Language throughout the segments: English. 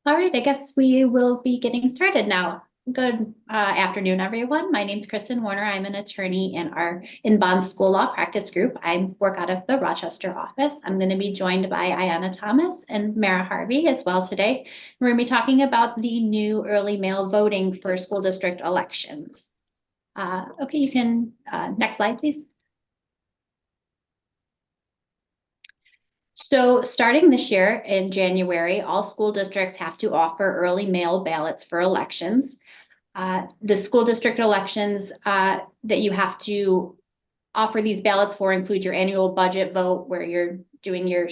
All right, I guess we will be getting started now. Good afternoon, everyone. My name is Kristen Warner. I'm an attorney in our Bond School Law Practice Group. I work out of the Rochester office. I'm going to be joined by Ayanna Thomas and Mara Harvey as well today. We're going to be talking about the new early mail voting for school district elections. Okay, you can, next slide, please. So starting this year in January, all school districts have to offer early mail ballots for elections. The school district elections that you have to offer these ballots for include your annual budget vote, where you're doing your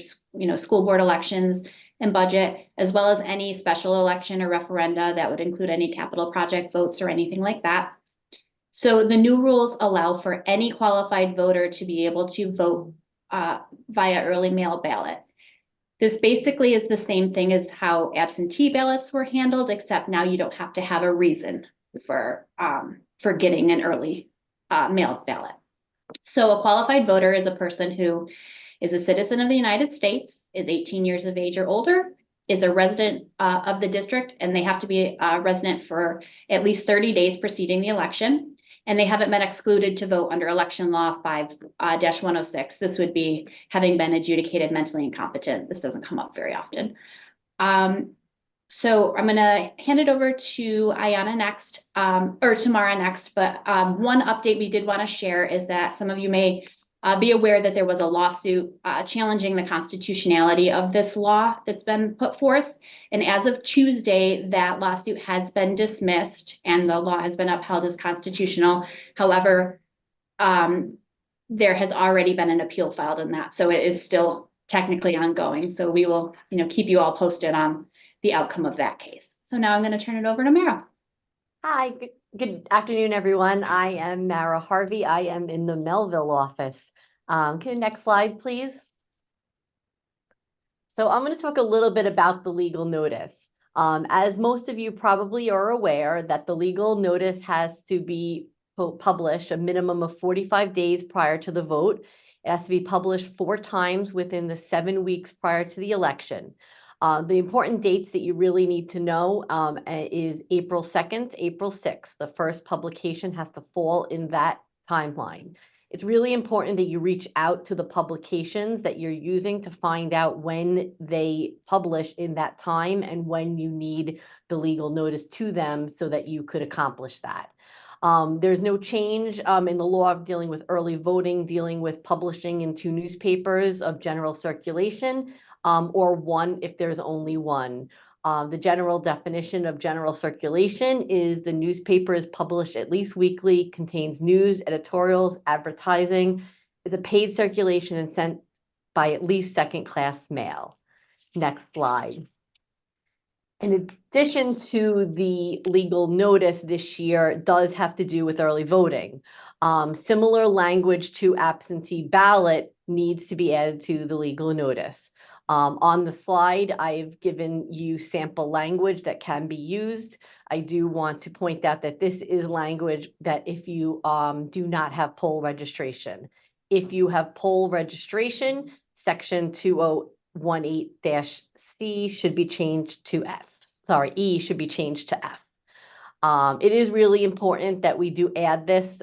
school board elections and budget, as well as any special election or referenda that would include any capital project votes or anything like that. So the new rules allow for any qualified voter to be able to vote via early mail ballot. This basically is the same thing as how absentee ballots were handled, except now you don't have to have a reason for getting an early mail ballot. So a qualified voter is a person who is a citizen of the United States, is 18 years of age or older, is a resident of the district, and they have to be a resident for at least 30 days preceding the election. And they haven't been excluded to vote under election law 5-106. This would be having been adjudicated mentally incompetent. This doesn't come up very often. So I'm going to hand it over to Ayanna next, or to Mara next. But one update we did want to share is that some of you may be aware that there was a lawsuit challenging the constitutionality of this law that's been put forth. And as of Tuesday, that lawsuit has been dismissed and the law has been upheld as constitutional. However, there has already been an appeal filed in that. So it is still technically ongoing. So we will, keep you all posted on the outcome of that case. So now I'm going to turn it over to Mara. Hi, good afternoon, everyone. I am Mara Harvey. I am in the Melville office. Can you next slide, please? So I'm going to talk a little bit about the legal notice. As most of you probably are aware, that the legal notice has to be published a minimum of 45 days prior to the vote. It has to be published 4 times within the 7 weeks prior to the election. The important dates that you really need to know is April 2nd, April 6th. The first publication has to fall in that timeline. It's really important that you reach out to the publications that you're using to find out when they publish in that time and when you need the legal notice to them so that you could accomplish that. There's no change in the law of dealing with early voting, dealing with publishing in 2 newspapers of general circulation, or 1 if there's only 1. The general definition of general circulation is the newspaper is published at least weekly, contains news, editorials, advertising, is a paid circulation and sent by at least 2nd-class mail. Next slide. In addition to the legal notice this year does have to do with early voting. Similar language to absentee ballot needs to be added to the legal notice. On the slide, I've given you sample language that can be used. I do want to point out that this is language that if you do not have poll registration. If you have poll registration, section 2018-C should be changed to F. Sorry, E should be changed to F. It is really important that we do add this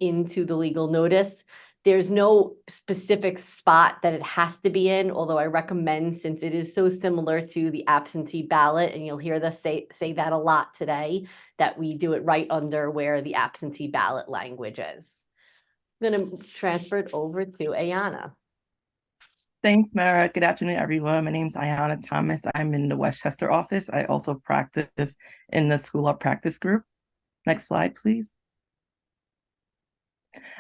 into the legal notice. There's no specific spot that it has to be in, although I recommend, since it is so similar to the absentee ballot, and you'll hear us say that a lot today, that we do it right under where the absentee ballot language is. I'm going to transfer it over to Ayanna. Thanks, Mara. Good afternoon, everyone. My name is Ayanna Thomas. I'm in the Westchester office. I also practice in the School Law Practice Group. Next slide, please.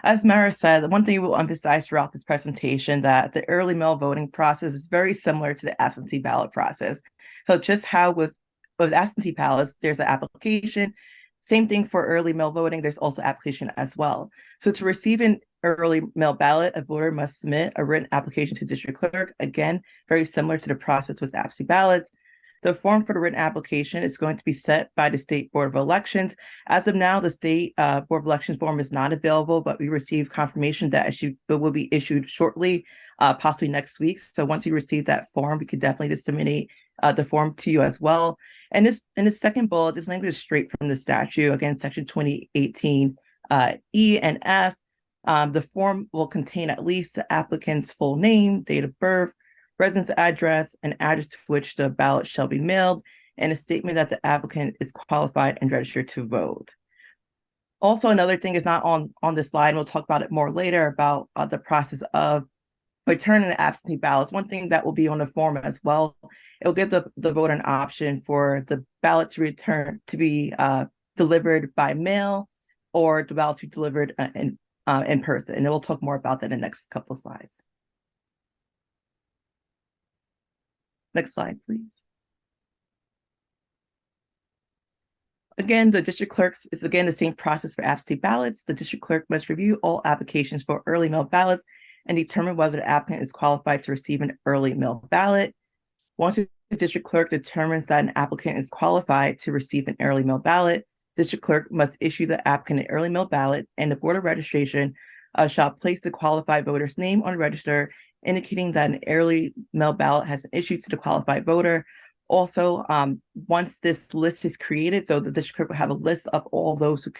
As Mara said, one thing we'll emphasize throughout this presentation that the early mail voting process is very similar to the absentee ballot process. So just how with absentee ballots, there's an application. Same thing for early mail voting, there's also application as well. So to receive an early mail ballot, a voter must submit a written application to district clerk. Again, very similar to the process with absentee ballots. The form for the written application is going to be set by the State Board of Elections. As of now, the State Board of Elections form is not available, but we received confirmation that it will be issued shortly, possibly next week. So once you receive that form, we could definitely disseminate the form to you as well. And in the second bullet, this language is straight from the statute, again, section 2018 E and F. The form will contain at least the applicant's full name, date of birth, residence address, and address to which the ballot shall be mailed, and a statement that the applicant is qualified and registered to vote. Also, another thing is not on this slide, and we'll talk about it more later, about the process of returning the absentee ballots. One thing that will be on the form as well, it will give the voter an option for the ballot to return to be delivered by mail, or the ballot to be delivered in person. And we'll talk more about that in the next couple of slides. Next slide, please. Again, the district clerks is again the same process for absentee ballots. The district clerk must review all applications for early mail ballots and determine whether the applicant is qualified to receive an early mail ballot. Once the district clerk determines that an applicant is qualified to receive an early mail ballot, district clerk must issue the applicant an early mail ballot, and the Board of Registration shall place the qualified voter's name on the register, indicating that an early mail ballot has been issued to the qualified voter. Also, once this list is created, so the district clerk will have a list of all those who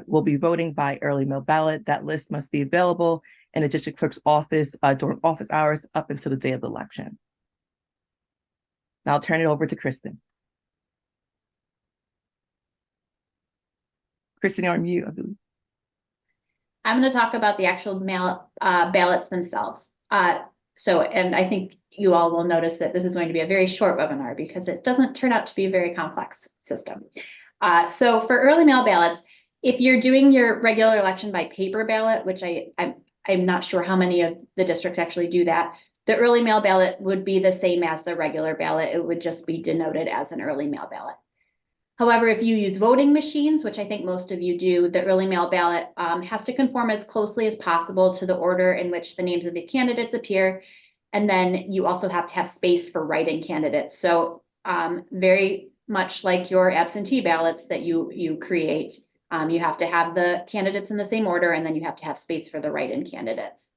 will be voting by early mail ballot. That list must be available in the district clerk's office during office hours up until the day of the election. Now I'll turn it over to Kristen. Kristen, you're on mute, I believe. I'm going to talk about the actual mail ballots themselves. And I think you all will notice that this is going to be a very short webinar because it doesn't turn out to be a very complex system. So for early mail ballots, if you're doing your regular election by paper ballot, which I'm not sure how many of the districts actually do that, the early mail ballot would be the same as the regular ballot. It would just be denoted as an early mail ballot. However, if you use voting machines, which I think most of you do, the early mail ballot has to conform as closely as possible to the order in which the names of the candidates appear. And then you also have to have space for write-in candidates. So very much like your absentee ballots that you create, you have to have the candidates in the same order, and then you have to have space for the write-in candidates.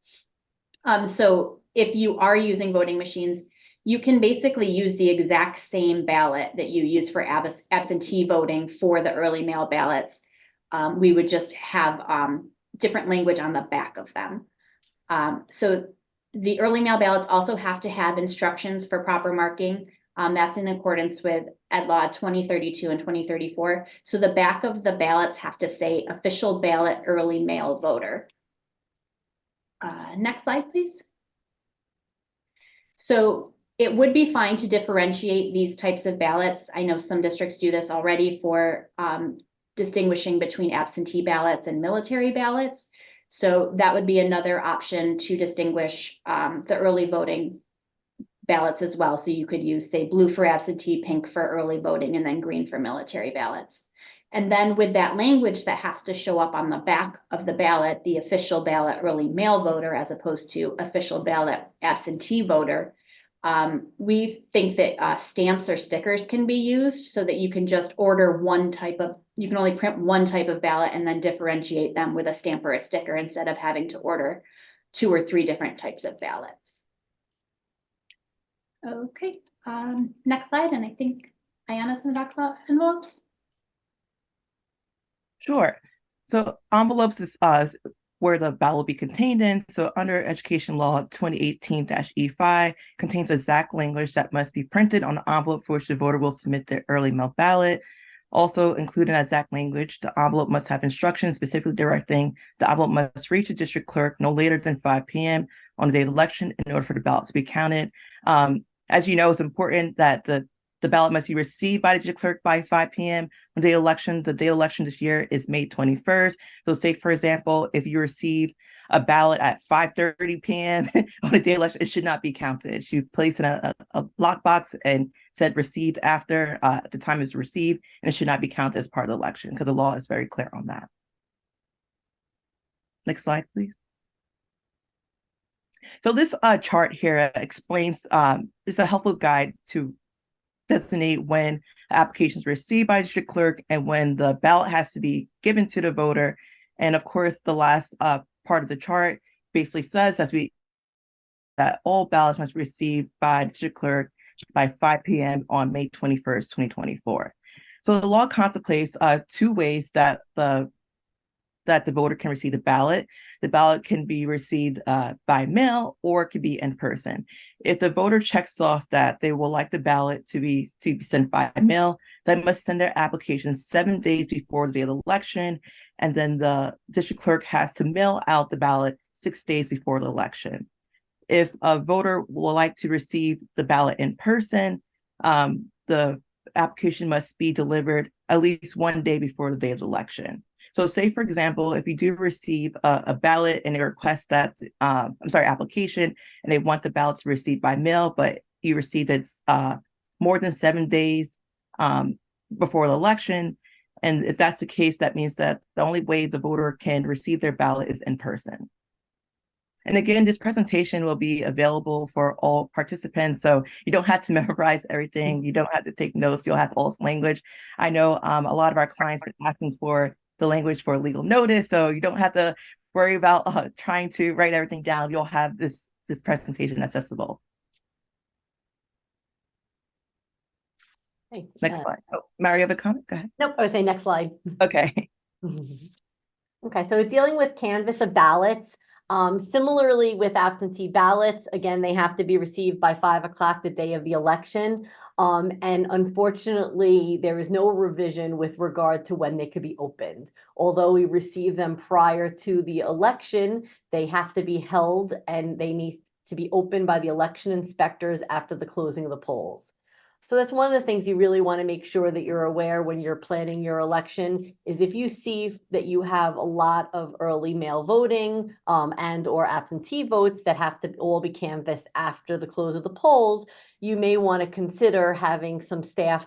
So if you are using voting machines, you can basically use the exact same ballot that you use for absentee voting for the early mail ballots. We would just have different language on the back of them. So the early mail ballots also have to have instructions for proper marking. That's in accordance with Ed Law 2032 and 2034. So the back of the ballots have to say official ballot early mail voter. Next slide, please. So it would be fine to differentiate these types of ballots. I know some districts do this already for distinguishing between absentee ballots and military ballots. So that would be another option to distinguish the early voting ballots as well. So you could use, say, blue for absentee, pink for early voting, and then green for military ballots. And then with that language that has to show up on the back of the ballot, the official ballot early mail voter, as opposed to official ballot absentee voter, we think that stamps or stickers can be used so that you can just order you can only print one type of ballot and then differentiate them with a stamp or a sticker instead of having to order 2 or 3 different types of ballots. Okay, next slide, and I think Ayana's going to talk about envelopes. Sure. So envelopes is where the ballot will be contained in. So under Education Law 2018-E5 contains exact language that must be printed on the envelope for which the voter will submit their early mail ballot. Also included in exact language, the envelope must have instructions specifically directing the envelope must reach the district clerk no later than 5 p.m. on the day of election in order for the ballot to be counted. As you know, it's important that the ballot must be received by the district clerk by 5 p.m. on the day of election. The day of election this year is May 21st. So say, for example, if you receive a ballot at 5:30 p.m. on the day of election, it should not be counted. It should be placed in a lockbox and said received after at the time it's received, and it should not be counted as part of the election because the law is very clear on that. Next slide, please. So this chart here explains, it's a helpful guide to designate when applications are received by the district clerk and when the ballot has to be given to the voter. And of course, the last part of the chart basically says that all ballots must be received by the district clerk by 5 p.m. on May 21st, 2024. So the law contemplates two ways that the voter can receive the ballot. The ballot can be received by mail or it could be in person. If the voter checks off that they will like the ballot to be sent by mail, they must send their application 7 days before the day of the election, and then the district clerk has to mail out the ballot 6 days before the election. If a voter will like to receive the ballot in person, the application must be delivered at least 1 day before the day of the election. So say, for example, if you do receive a ballot and they request that, application, and they want the ballot to be received by mail, but you received it more than 7 days before the election. And if that's the case, that means that the only way the voter can receive their ballot is in person. And again, this presentation will be available for all participants, so you don't have to memorize everything. You don't have to take notes. You'll have all language. I know a lot of our clients are asking for the language for legal notice, so you don't have to worry about trying to write everything down. You'll have this presentation accessible. Okay. Next slide. Oh, Mary, you have a comment? Go ahead. Nope, I would say next slide. Okay. Okay, so dealing with canvass of ballots, similarly with absentee ballots, again, they have to be received by 5 o'clock the day of the election. And unfortunately, there is no revision with regard to when they could be opened. Although we receive them prior to the election, they have to be held and they need to be opened by the election inspectors after the closing of the polls. So that's one of the things you really want to make sure that you're aware when you're planning your election is if you see that you have a lot of early mail voting and or absentee votes that have to all be canvassed after the close of the polls, you may want to consider having some staff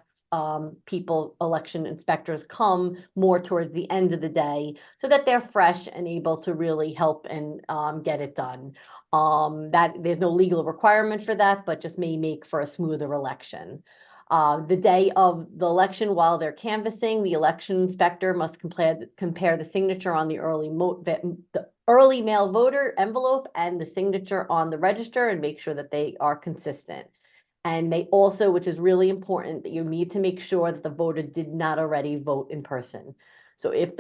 people, election inspectors come more towards the end of the day so that they're fresh and able to really help and get it done. That there's no legal requirement for that, but just may make for a smoother election. The day of the election, while they're canvassing, the election inspector must compare the signature on the early mail voter envelope and the signature on the register and make sure that they are consistent. And they also, which is really important, that you need to make sure that the voter did not already vote in person. So if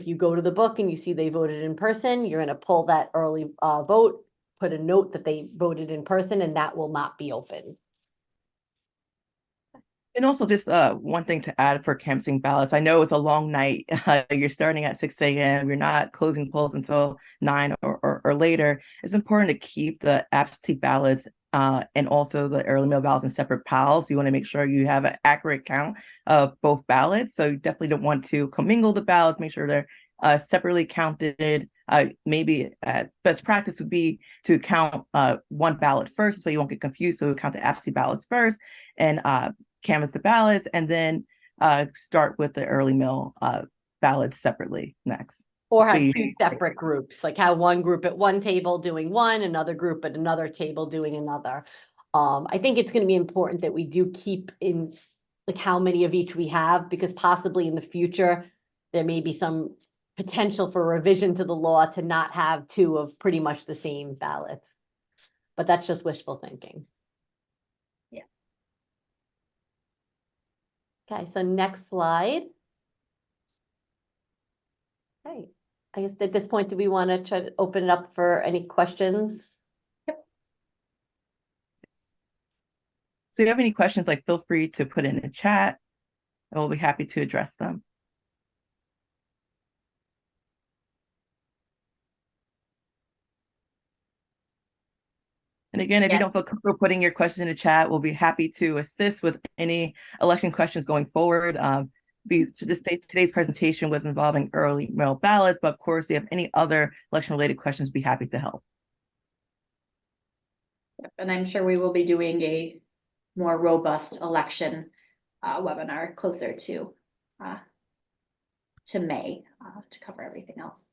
you go to the book and you see they voted in person, you're going to pull that early vote, put a note that they voted in person, and that will not be opened. And also just one thing to add for canvassing ballots. I know it's a long night. You're starting at 6 a.m. You're not closing polls until 9 or later. It's important to keep the absentee ballots and also the early mail ballots in separate piles. You want to make sure you have an accurate count of both ballots. So you definitely don't want to commingle the ballots. Make sure they're separately counted. Maybe best practice would be to count one ballot first so you won't get confused. So count the absentee ballots first and canvass the ballots, and then start with the early mail ballots separately next. Or have two separate groups, like have one group at one table doing one, another group at another table doing another. I think it's going to be important that we do keep in like how many of each we have, because possibly in the future, there may be some potential for revision to the law to not have two of pretty much the same ballots. But that's just wishful thinking. Yeah. Okay, so next slide. Okay, I guess at this point, do we want to try to open it up for any questions? Yep. So if you have any questions, like feel free to put in the chat and we'll be happy to address them. And again, if you don't feel comfortable putting your questions in the chat, we'll be happy to assist with any election questions going forward. Today's presentation was involving early mail ballots, but of course, if you have any other election-related questions, we'll be happy to help. Yep, and I'm sure we will be doing a more robust election webinar closer to May to cover everything else.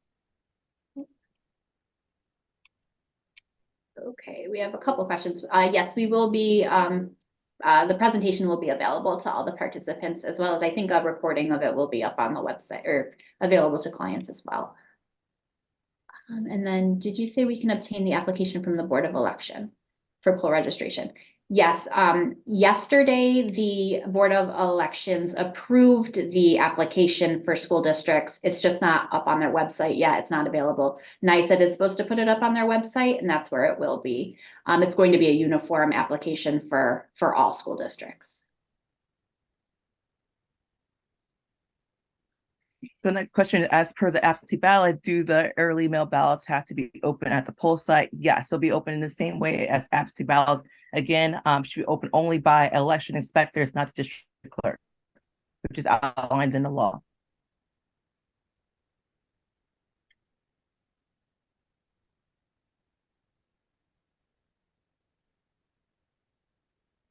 Okay, we have a couple questions. Yes, we will be, the presentation will be available to all the participants, as well as I think a recording of it will be up on the website or available to clients as well. And then did you say we can obtain the application from the Board of Election for poll registration? Yes, yesterday, the Board of Elections approved the application for school districts. It's just not up on their website yet. It's not available. NICED is supposed to put it up on their website, and that's where it will be. It's going to be a uniform application for all school districts. The next question, as per the absentee ballot, do the early mail ballots have to be open at the poll site? Yes, they'll be open in the same way as absentee ballots. Again, should be open only by election inspectors, not the district clerk, which is outlined in the law.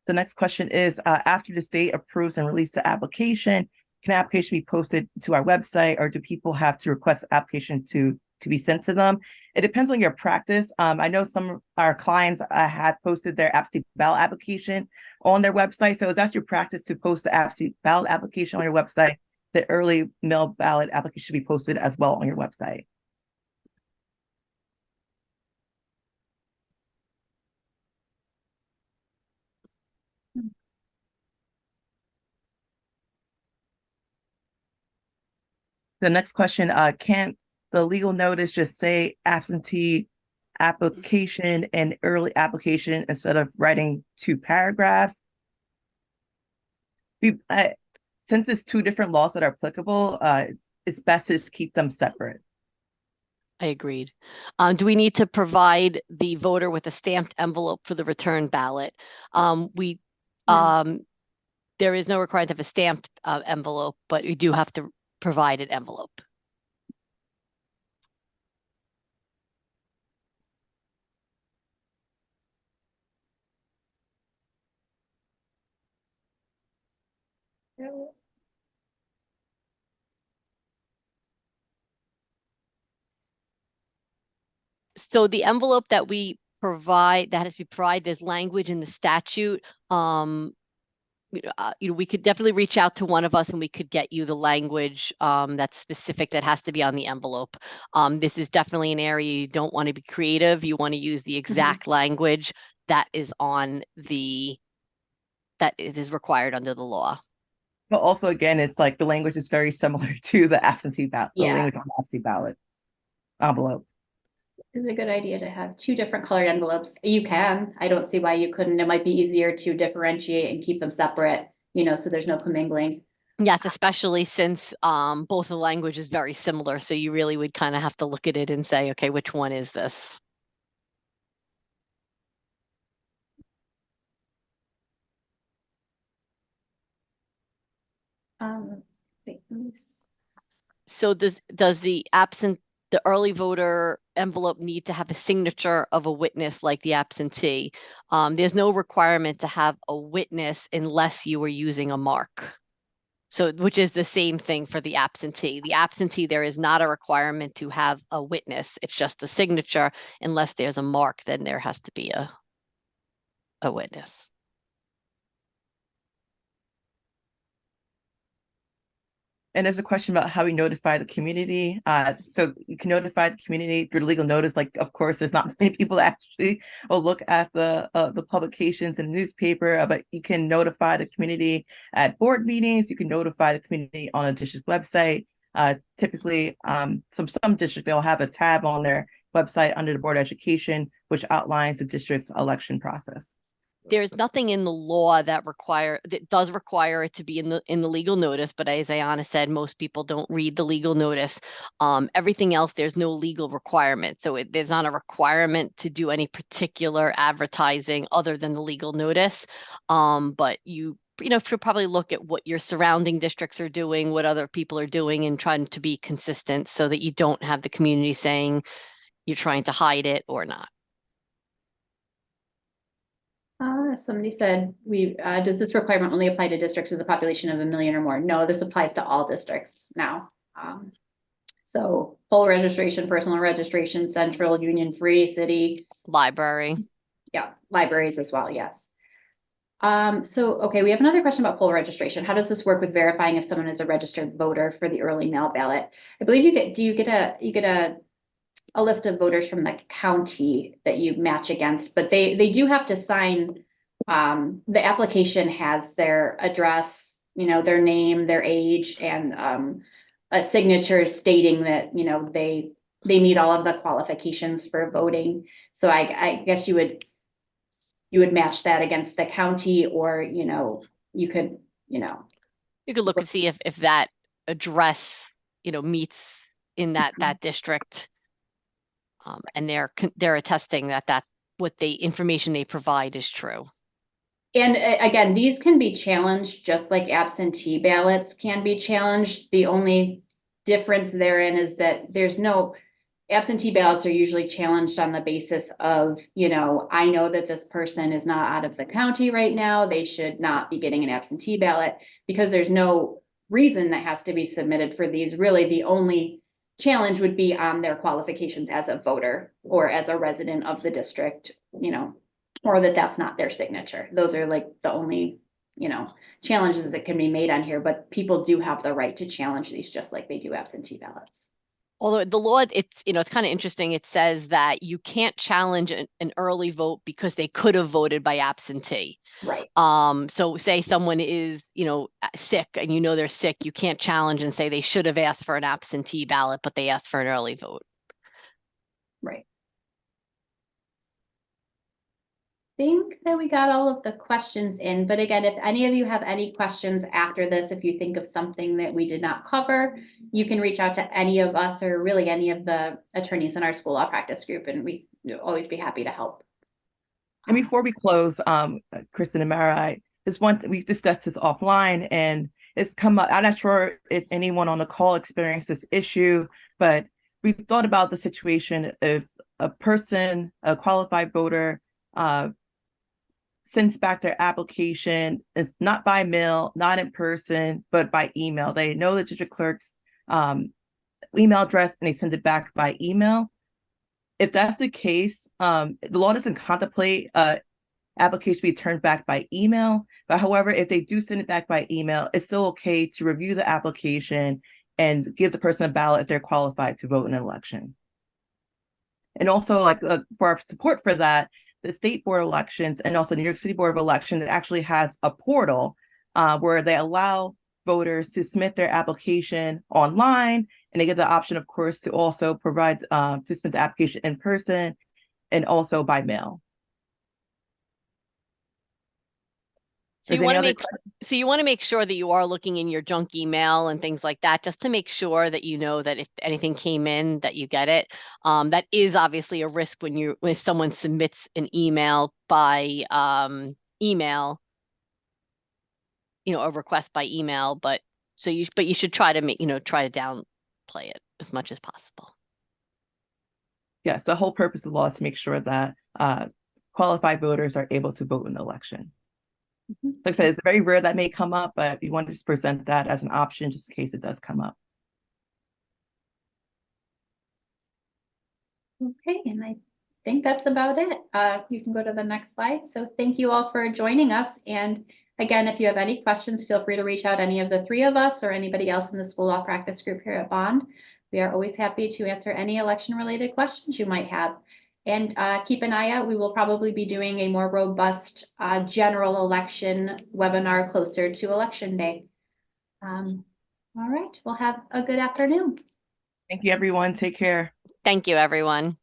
The next question is, after the state approves and releases the application, can application be posted to our website, or do people have to request application to be sent to them? It depends on your practice. I know some of our clients had posted their absentee ballot application on their website. So it's actually your practice to post the absentee ballot application on your website. The early mail ballot application should be posted as well on your website. The next question, can't the legal notice just say absentee application and early application instead of writing 2 paragraphs? Since it's 2 different laws that are applicable, it's best to just keep them separate. I agreed. Do we need to provide the voter with a stamped envelope for the return ballot? There is no requirement of a stamped envelope, but you do have to provide an envelope. So the envelope that we provide, that has to be provided, there's language in the statute. We could definitely reach out to one of us and we could get you the language that's specific that has to be on the envelope. This is definitely an area you don't want to be creative. You want to use the exact language that is that it is required under the law. But also, again, it's like the language is very similar to the absentee ballot, the Yeah. language on the absentee ballot envelope. It's a good idea to have 2 different colored envelopes. You can. I don't see why you couldn't. It might be easier to differentiate and keep them separate, so there's no commingling. Yes, especially since both the language is very similar. So you really would kind of have to look at it and say, okay, which one is this? So does the early voter envelope need to have a signature of a witness like the absentee? There's no requirement to have a witness unless you are using a mark. So, which is the same thing for the absentee. The absentee, there is not a requirement to have a witness. It's just a signature. Unless there's a mark, then there has to be a witness. And there's a question about how we notify the community. So you can notify the community through the legal notice. Like, of course, there's not many people that actually will look at the publications in the newspaper, but you can notify the community at board meetings. You can notify the community on a district website. Typically, some districts, they'll have a tab on their website under the Board of Education, which outlines the district's election process. There's nothing in the law that does require it to be in the legal notice, but as Ayana said, most people don't read the legal notice. Everything else, there's no legal requirement. So there's not a requirement to do any particular advertising other than the legal notice. But you should probably look at what your surrounding districts are doing, what other people are doing, and trying to be consistent so that you don't have the community saying you're trying to hide it or not. Somebody said, does this requirement only apply to districts with a population of 1 million or more? No, this applies to all districts now. So poll registration, personal registration, central, union free, city. Library. Yeah, libraries as well, yes. Okay, we have another question about poll registration. How does this work with verifying if someone is a registered voter for the early mail ballot? I believe you get a list of voters from the county that you match against, but they do have to sign The application has their address, their name, their age, and a signature stating that, they meet all of the qualifications for voting. So I guess you would match that against the county, or, you could, You could look and see if that address, meets in that district. And they're attesting that what the information they provide is true. And again, these can be challenged just like absentee ballots can be challenged. The only difference therein is that absentee ballots are usually challenged on the basis of, I know that this person is not out of the county right now. They should not be getting an absentee ballot, because there's no reason that has to be submitted for these. Really, the only challenge would be on their qualifications as a voter or as a resident of the district, or that's not their signature. Those are like the only, challenges that can be made on here, but people do have the right to challenge these just like they do absentee ballots. Although the law, it's kind of interesting. It says that you can't challenge an early vote because they could have voted by absentee. Right. So say someone is, sick and they're sick, you can't challenge and say they should have asked for an absentee ballot, but they asked for an early vote. Right. Think that we got all of the questions in, but again, if any of you have any questions after this, if you think of something that we did not cover, you can reach out to any of us or really any of the attorneys in our school law practice group, and we always be happy to help. And before we close, Kristen and Mara, we've discussed this offline, and it's come up. I'm not sure if anyone on the call experienced this issue, but we thought about the situation if a person, a qualified voter, sends back their application. It's not by mail, not in person, but by email. They know the district clerk's email address and they send it back by email. If that's the case, the law doesn't contemplate application be turned back by email. But however, if they do send it back by email, it's still okay to review the application and give the person a ballot if they're qualified to vote in an election. And also, for our support for that, the state board elections and also New York City Board of Elections actually has a portal where they allow voters to submit their application online, and they get the option, of course, to also provide to submit the application in person and also by mail. So you want to make sure that you are looking in your junk email and things like that, just to make sure that that if anything came in, that you get it. That is obviously a risk if someone submits an email by email, a request by email. But you should try to downplay it as much as possible. Yes, the whole purpose of the law is to make sure that qualified voters are able to vote in the election. Like I said, it's very rare that may come up, but we wanted to present that as an option just in case it does come up. Okay, and I think that's about it. You can go to the next slide. So thank you all for joining us. And again, if you have any questions, feel free to reach out any of the three of us or anybody else in the school law practice group here at Bond. We are always happy to answer any election related questions you might have. And keep an eye out. We will probably be doing a more robust general election webinar closer to Election Day. All right, well, have a good afternoon. Thank you, everyone. Take care. Thank you, everyone.